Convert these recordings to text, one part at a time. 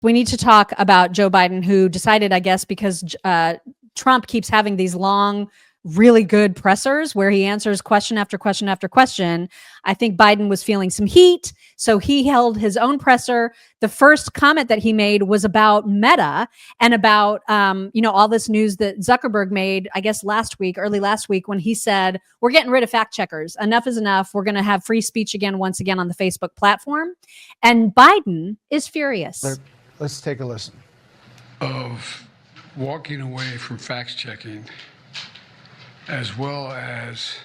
We need to talk about Joe Biden, who decided, I guess, because Trump keeps having these long, really good pressers where he answers question after question after question. I think Biden was feeling some heat, so he held his own presser. The first comment that he made was about Meta and about all this news that Zuckerberg made, I guess early last week, when he said, we're getting rid of fact checkers. Enough is enough. We're going to have free speech once again on the Facebook platform. And Biden is furious. Let's take a listen. Of walking away from fact checking, as well as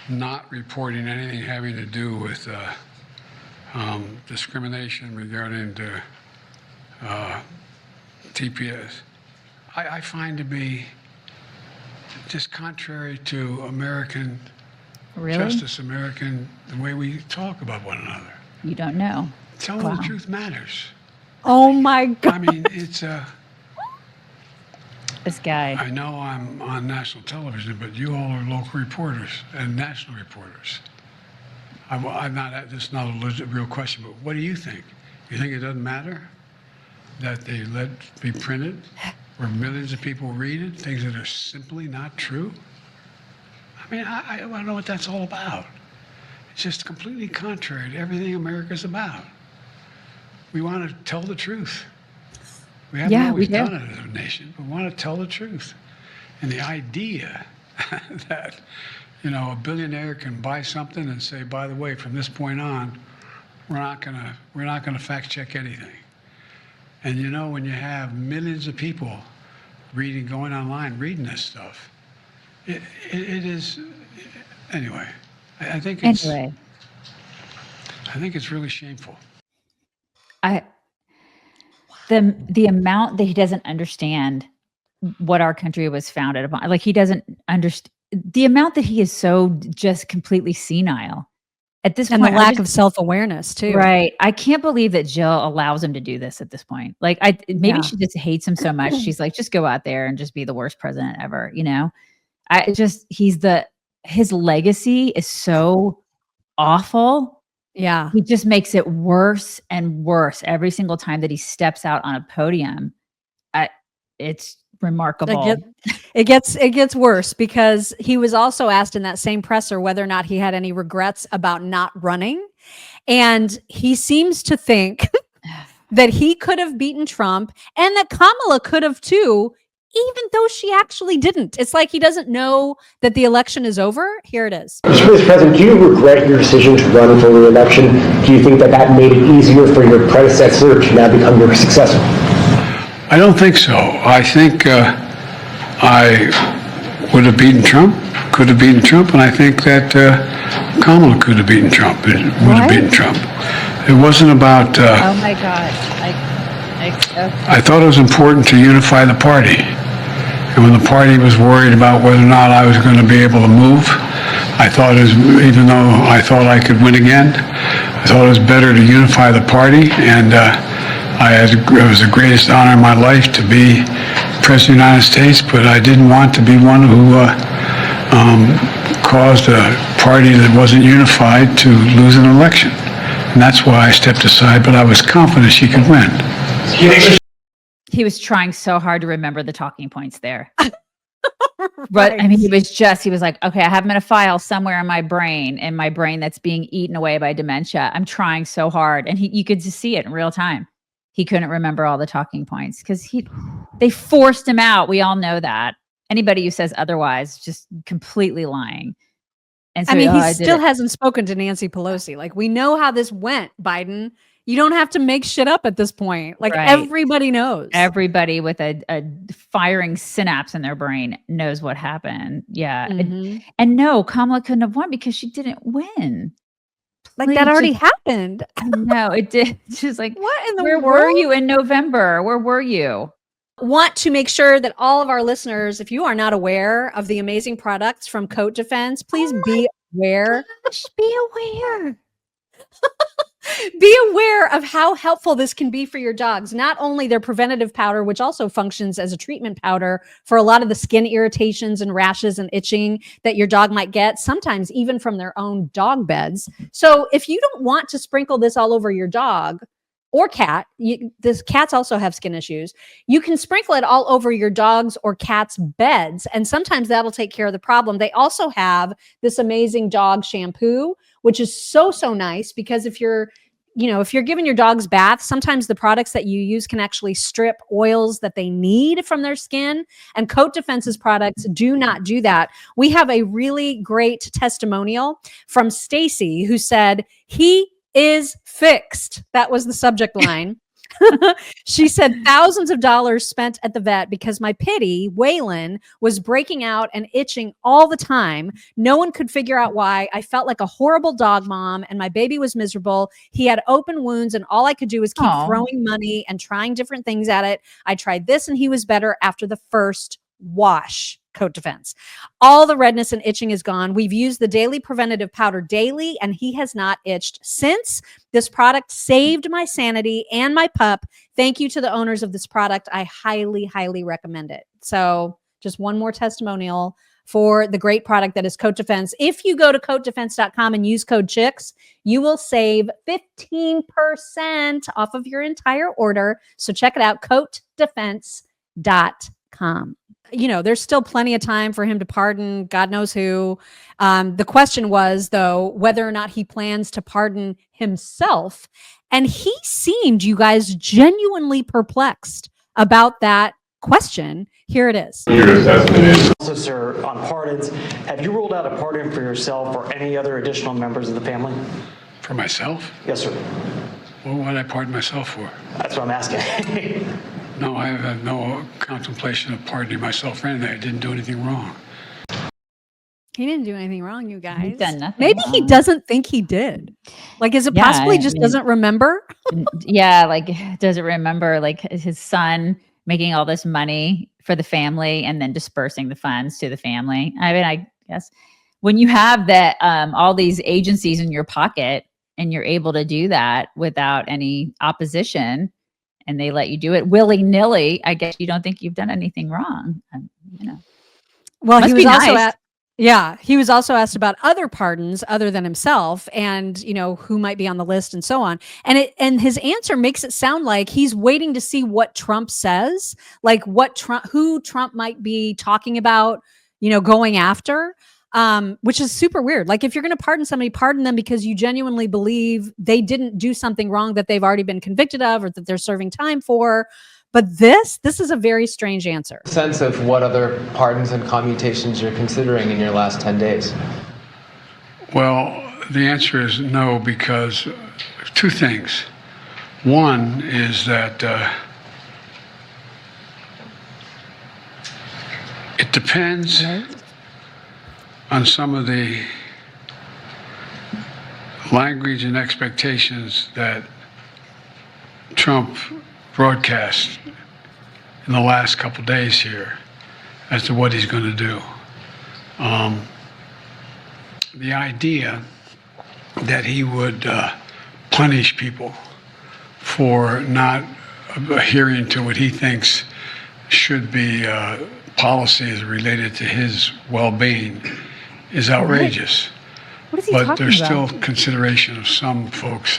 not reporting anything having to do with discrimination regarding the TPS, I find to be just contrary to American justice, the way we talk about one another. You don't know. Telling the truth matters. Oh my God. I mean, it's this guy. I know I'm on national television, but you all are local reporters and national reporters. I'm not. This is not a legit, real question, but what do you think? You think it doesn't matter that they let be printed, where millions of people read it, things that are simply not true? I mean, I don't know what that's all about. It's just completely contrary to everything America's about. We want to tell the truth. We haven't always done it as a nation, but we want to tell the truth. And the idea that, a billionaire can buy something and say, by the way, from this point on, we're not gonna fact check anything. And when you have millions of people going online, reading this stuff, it is, anyway, I think it's really shameful. The amount that he doesn't understand what our country was founded upon, like he doesn't understand the amount that he is so just completely senile at this point, and the lack of self-awareness too. Right. I can't believe that Jill allows him to do this at this point. Like maybe she just hates him so much. She's like, just go out there and just be the worst president ever. His legacy is so awful. Yeah. He just makes it worse and worse every single time that he steps out on a podium. It's remarkable. It gets worse because he was also asked in that same presser whether or not he had any regrets about not running. And he seems to think that he could have beaten Trump and that Kamala could have too, even though she actually didn't. It's like he doesn't know that the election is over. Here it is. Mr. President, do you regret your decision to run for re-election? Do you think that made it easier for your predecessor to now become your successor? I don't think so. I think I would have beaten Trump, could have beaten Trump, and I think that Kamala could have beaten Trump, would have beaten Trump. It wasn't about... oh my God. I thought it was important to unify the party. And when the party was worried about whether or not I was going to be able to move, I thought even though I thought I could win again, I thought it was better to unify the party. And it was the greatest honor in my life to be President of the United States, but I didn't want to be one who caused a party that wasn't unified to lose an election. And that's why I stepped aside, but I was confident she could win. He was trying so hard to remember the talking points there. But I mean, he was like, okay, I have them in a file somewhere in my brain that's being eaten away by dementia. I'm trying so hard. And you could just see it in real time. He couldn't remember all the talking points because they forced him out. We all know that. Anybody who says otherwise, just completely lying. And so, he still hasn't spoken to Nancy Pelosi. Like, we know how this went, Biden. You don't have to make shit up at this point. Like, everybody knows. Everybody with a firing synapse in their brain knows what happened. Yeah. Mm-hmm. And no, Kamala couldn't have won because she didn't win. Like, that already happened. No, it did. She's like, what in the world? Where were you in November? Where were you? Want to make sure that all of our listeners, if you are not aware of the amazing products from Coat Defense, please be aware. Gosh, be aware. Be aware of how helpful this can be for your dogs. Not only their preventative powder, which also functions as a treatment powder for a lot of the skin irritations and rashes and itching that your dog might get, sometimes even from their own dog beds. So if you don't want to sprinkle this all over your dog, or cat, this cats also have skin issues. You can sprinkle it all over your dog's or cat's beds, and sometimes that'll take care of the problem. They also have this amazing dog shampoo, which is so nice because if you're giving your dogs baths, sometimes the products that you use can actually strip oils that they need from their skin. And Coat Defense's products do not do that. We have a really great testimonial from Stacy who said, "He is fixed." That was the subject line. She said, "Thousands of dollars spent at the vet because my pitty, Waylon, was breaking out and itching all the time. No one could figure out why. I felt like a horrible dog mom and my baby was miserable. He had open wounds and all I could do was keep throwing money and trying different things at it. I tried this and he was better after the first wash." Coat Defense. All the redness and itching is gone. We've used the daily preventative powder daily and he has not itched since. This product saved my sanity and my pup. Thank you to the owners of this product. I highly recommend it. So just one more testimonial for the great product that is Coat Defense. If you go to coatdefense.com and use code CHICKS, you will save 15% off of your entire order. So check it out, coatdefense.com. There's still plenty of time for him to pardon God knows who. The question was, though, whether or not he plans to pardon himself. And he seemed, you guys, genuinely perplexed about that question. Here it is. Your assessment is. Also, sir, on pardons, have you ruled out a pardon for yourself or any other additional members of the family? For myself? Yes, sir. What would I pardon myself for? That's what I'm asking. No, I have no contemplation of pardoning myself for anything. I didn't do anything wrong. He didn't do anything wrong, you guys. He's done nothing Maybe wrong. He doesn't think he did. Like, is it possible he just doesn't remember? Yeah, like doesn't remember like his son making all this money for the family and then dispersing the funds to the family. I mean, I guess when you have that all these agencies in your pocket and you're able to do that without any opposition, and they let you do it willy-nilly, I guess you don't think you've done anything wrong. Well, Must he was be also nice. he was also asked about other pardons other than himself and, who might be on the list and so on. And his answer makes it sound like he's waiting to see what Trump says, like who Trump might be talking about, going after. Which is super weird. Like if you're going to pardon somebody, pardon them because you genuinely believe they didn't do something wrong that they've already been convicted of or that they're serving time for. But this is a very strange answer. Sense of what other pardons and commutations you're considering in your last 10 days? Well, the answer is no, because two things. One is that it depends on some of the language and expectations that Trump broadcast in the last couple days here as to what he's going to do. The idea that he would punish people for not adhering to what he thinks should be policies related to his well-being is outrageous. What is he But talking there's about? still consideration of some folks,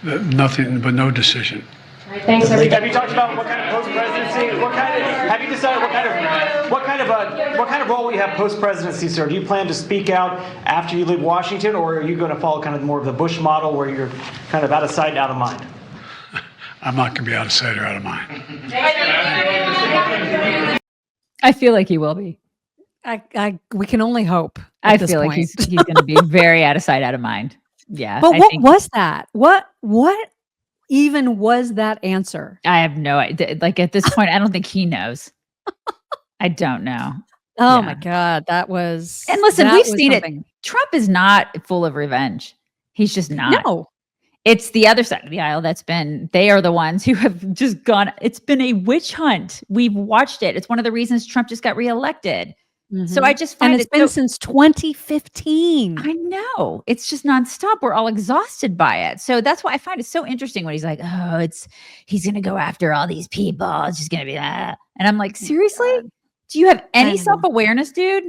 nothing but no decision. Thanks, have you talked about what kind of post-presidency? Have you decided what kind of role will you have post-presidency, sir? Do you plan to speak out after you leave Washington, or are you going to follow kind of more of the Bush model, where you're kind of out of sight, out of mind? I'm not going to be out of sight or out of mind. I feel like he will be. We can only hope. I feel like he's going to be very out of sight, out of mind. Yeah. But what was that? What even was that answer? I have no idea. Like at this point, I don't think he knows. I don't know. Oh Yeah. my God. That was. And listen, that we've was seen something. it. Trump is not full of revenge. He's just not. No. It's the other side of the aisle they are the ones who have just gone. It's been a witch hunt. We've watched it. It's one of the reasons Trump just got reelected. So I just find and it's been since 2015. I know. It's just nonstop. We're all exhausted by it. So that's why I find it so interesting when he's like, oh, he's going to go after all these people. It's just going to be that. And I'm like, seriously? Do you have any know. self-awareness, dude?